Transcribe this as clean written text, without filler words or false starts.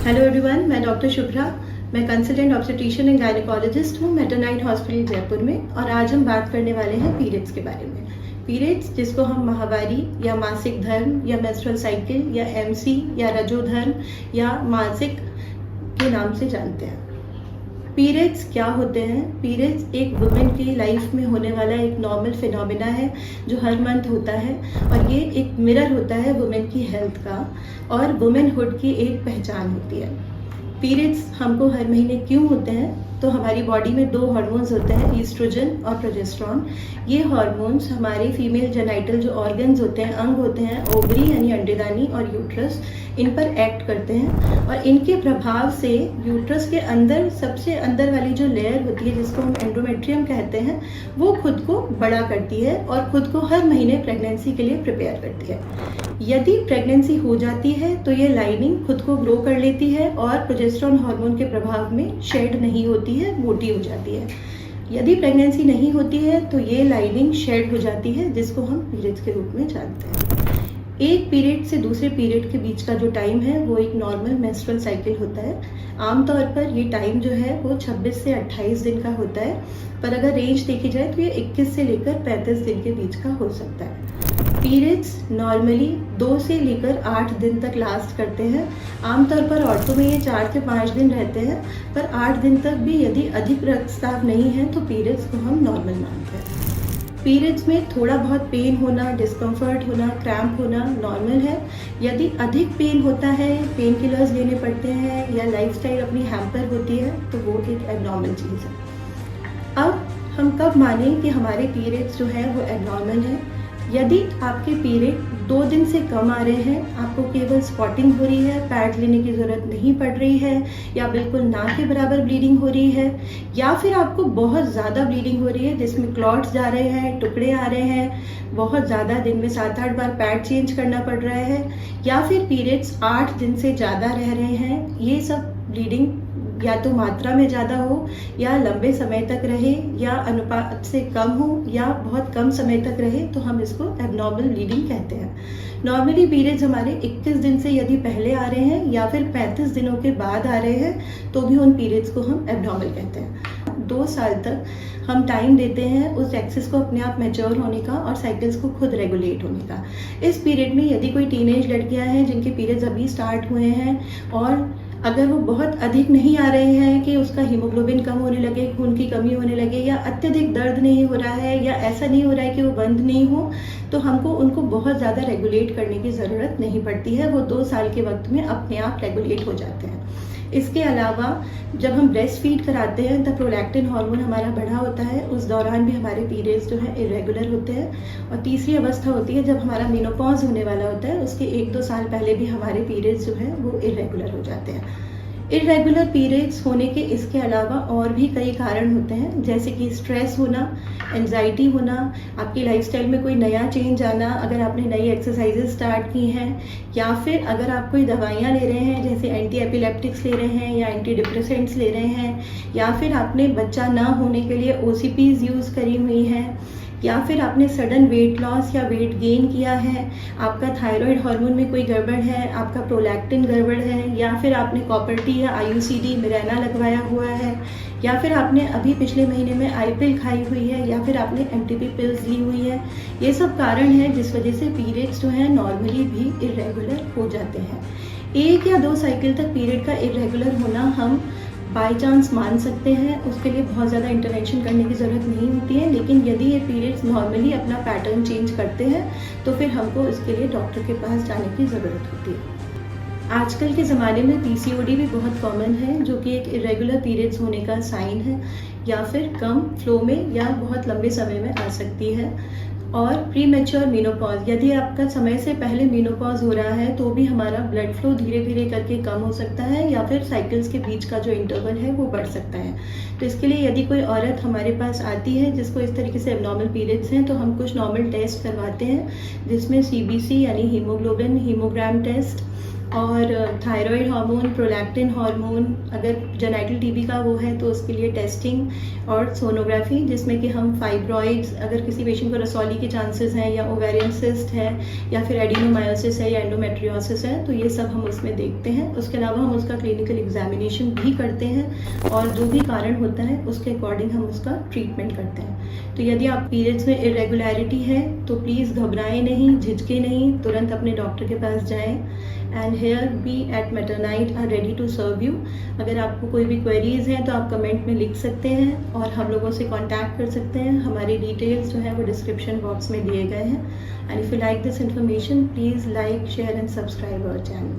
Hello everyone, मैं doctor Shubhra. मैं consultant obstetrician and gynaecologist हूँ मैटरनाइट हॉस्पिटल जयपुर में। और आज हम बात करने वाले हैं पीरियड्स के बारे में। पीरियड्स, जिसको हम माहवारी या मासिक धर्म या मेंस्ट्रुअल साइकिल या एमसी या रजोधर्म या मासिक के नाम से जानते हैं। पीरियड्स क्या होते हैं? पीरियड्स एक वुमेन की लाइफ में होने वाला एक नॉर्मल फिनोमिना है जो हर मंथ होता है, और ये एक मिरर होता है वुमेन की हेल्थ का और वुमेनहुड की एक पहचान होती है। पीरियड्स हमको हर महीने क्यों होते हैं? तो हमारी बॉडी में दो हार्मोन्स होते हैं, ईस्ट्रोजन और प्रोजेस्टेरॉन। ये हार्मोन्स हमारे फीमेल जेनाइटल जो ऑर्गन्स होते हैं, अंग होते हैं, ओवरी यानी अंडेदानी और यूट्रस, इन पर एक्ट करते हैं। और इनके प्रभाव से यूट्रस के अंदर सबसे अंदर वाली जो लेयर होती है, जिसको हम एंडोमेट्रियम कहते हैं, वो खुद को बड़ा करती है और खुद को हर महीने प्रेगनेंसी के लिए प्रिपेयर करती है। यदि प्रेगनेंसी हो जाती है तो ये लाइनिंग खुद को ग्रो कर लेती है और प्रोजेस्टेरॉन हार्मोन के प्रभाव में शेड नहीं होती है, मोटी हो जाती है। यदि प्रेगनेंसी नहीं होती है तो ये लाइनिंग शेड हो जाती है, जिसको हम पीरियड्स के रूप में जानते हैं। एक पीरियड से दूसरे पीरियड के बीच का जो टाइम है वो एक नॉर्मल मेंस्ट्रुअल साइकिल होता है। आमतौर पर ये टाइम जो है वो 26 से 28 दिन का होता है, पर अगर रेंज देखी जाए तो ये 21 से लेकर 35 दिन के बीच का हो सकता है। पीरियड्स नॉर्मली 2 से लेकर 8 दिन तक लास्ट करते हैं। आमतौर पर औरतों में ये 4 से 5 दिन रहते हैं, पर 8 दिन तक भी यदि अधिक रक्तस्राव नहीं है तो पीरियड्स को हम नॉर्मल मानते हैं। पीरियड्स में थोड़ा बहुत पेन होना, डिस्कम्फर्ट होना, क्रैम्प होना नॉर्मल है। यदि अधिक पेन होता है, पेन किलर्स लेने पड़ते हैं या लाइफस्टाइल अपनी हैम्पर होती है तो वो एक एबनॉर्मल चीज़ है। अब हम कब मानें कि हमारे पीरियड्स जो है वो एबनॉर्मल है? यदि आपके पीरियड 2 दिन से कम आ रहे हैं, आपको केवल स्पॉटिंग हो रही है, पैड लेने की ज़रूरत नहीं पड़ रही है, या बिल्कुल ना के बराबर ब्लीडिंग हो रही है, या फिर आपको बहुत ज़्यादा ब्लीडिंग हो रही है जिसमें क्लॉट्स जा रहे हैं, टुकड़े आ रहे हैं, बहुत ज़्यादा दिन में 7-8 बार पैड चेंज करना पड़ रहा है, या फिर पीरियड्स 8 दिन से ज़्यादा रह रहे हैं, ये सब ब्लीडिंग या तो मात्रा में ज़्यादा हो या लंबे समय तक रहे या अनुपात से कम हो या बहुत कम समय तक रहे, तो हम इसको एबनॉर्मल ब्लीडिंग कहते हैं। नॉर्मली पीरियड्स हमारे 21 दिन से यदि पहले आ रहे हैं या फिर 35 दिनों के बाद आ रहे हैं तो भी उन पीरियड्स को हम एबनॉर्मल कहते हैं। 2 साल तक हम टाइम देते हैं उस एक्सिस को अपने आप मैच्योर होने का और साइकिल्स को खुद रेगुलेट होने का। इस पीरियड में यदि कोई टीनेज लड़कियां हैं जिनके पीरियड्स अभी स्टार्ट हुए हैं और अगर वो बहुत अधिक नहीं आ रहे हैं कि उसका हीमोग्लोबिन कम होने लगे, खून की कमी होने लगे, या अत्यधिक दर्द नहीं हो रहा है, या ऐसा नहीं हो रहा है कि वो बंद नहीं हो, तो हमको उनको बहुत ज़्यादा रेगुलेट करने की ज़रूरत नहीं पड़ती है। वो 2 साल के वक्त में अपने आप रेगुलेट हो जाते हैं। इसके अलावा जब हम ब्रेस्ट फीड कराते हैं तब प्रोलैक्टिन हार्मोन हमारा बढ़ा होता है, उस दौरान भी हमारे पीरियड्स जो है इरेगुलर होते हैं। और तीसरी अवस्था होती है जब हमारा मेनोपॉज होने वाला होता है, उसके 1-2 साल पहले भी हमारे पीरियड्स जो है वो इरेगुलर हो जाते हैं। इरेगुलर पीरियड्स होने के इसके अलावा और भी कई कारण होते हैं, जैसे कि स्ट्रेस होना, एंजाइटी होना, आपकी लाइफस्टाइल में कोई नया चेंज आना, अगर आपने नई एक्सरसाइजेज स्टार्ट की हैं, या फिर अगर आप कोई दवाइयाँ ले रहे हैं जैसे एंटी एपिलेप्टिक्स ले रहे हैं या एंटी डिप्रेसेंट्स ले रहे हैं, या फिर आपने बच्चा ना होने के लिए OCPs यूज़ करी हुई हैं, या फिर आपने सडन वेट लॉस या वेट गेन किया है, आपका थायराइड हार्मोन में कोई गड़बड़ है, आपका प्रोलैक्टिन गड़बड़ है, या फिर आपने कॉपर टी या IUCD मिरेना लगवाया हुआ है, या फिर आपने अभी पिछले महीने में आई पिल खाई हुई है, या फिर आपने MTP पिल्स ली हुई है। ये सब कारण हैं जिस वजह से पीरियड्स जो हैं नॉर्मली भी इरेगुलर हो जाते हैं। 1 या 2 साइकिल तक पीरियड का इरेगुलर होना हम बाय चांस मान सकते हैं, उसके लिए बहुत ज़्यादा इंटरवेंशन करने की ज़रूरत नहीं होती है। लेकिन यदि ये पीरियड्स नॉर्मली अपना पैटर्न चेंज करते हैं तो फिर हमको इसके लिए डॉक्टर के पास जाने की ज़रूरत होती है। आजकल के ज़माने में PCOD भी बहुत कॉमन है, जो कि एक इरेगुलर पीरियड्स होने का साइन है, या फिर कम फ्लो में या बहुत लंबे समय में आ सकती है। और प्री मैच्योर मेनोपॉज, यदि आपका समय से पहले मेनोपॉज हो रहा है तो भी हमारा ब्लड फ्लो धीरे धीरे करके कम हो सकता है, या फिर साइकिल्स के बीच का जो इंटरवल है वो बढ़ सकता है। तो इसके लिए यदि कोई औरत हमारे पास आती है जिसको इस तरीके से एबनॉर्मल पीरियड्स हैं, तो हम कुछ नॉर्मल टेस्ट करवाते हैं, जिसमें CBC यानी हीमोग्लोबिन हीमोग्राम टेस्ट और थायराइड हार्मोन, प्रोलैक्टिन हार्मोन, अगर जेनाइटल टीबी का वो है तो उसके लिए टेस्टिंग और सोनोग्राफी, जिसमें कि हम फाइब्रॉइड्स, अगर किसी पेशेंट को रसौली के चांसेस हैं या ओवेरियन सिस्ट है या फिर एडिनोमायोसिस है या एंडोमेट्रियोसिस है, तो ये सब हम उसमें देखते हैं। उसके अलावा हम उसका क्लिनिकल एग्जामिनेशन भी करते हैं और जो भी कारण होता है उसके अकॉर्डिंग हम उसका ट्रीटमेंट करते हैं। तो यदि आप पीरियड्स में इरेगुलरिटी है तो प्लीज़ घबराएं नहीं, झिझके नहीं, तुरंत अपने डॉक्टर के पास जाएं। And here we at Maternite are ready to serve you. अगर आपको कोई भी क्वेरीज हैं तो आप कमेंट में लिख सकते हैं और हम लोगों से कांटेक्ट कर सकते हैं। हमारी डिटेल्स जो है वो डिस्क्रिप्शन बॉक्स में दिए गए हैं। And if you like this information, please like, share and subscribe our channel.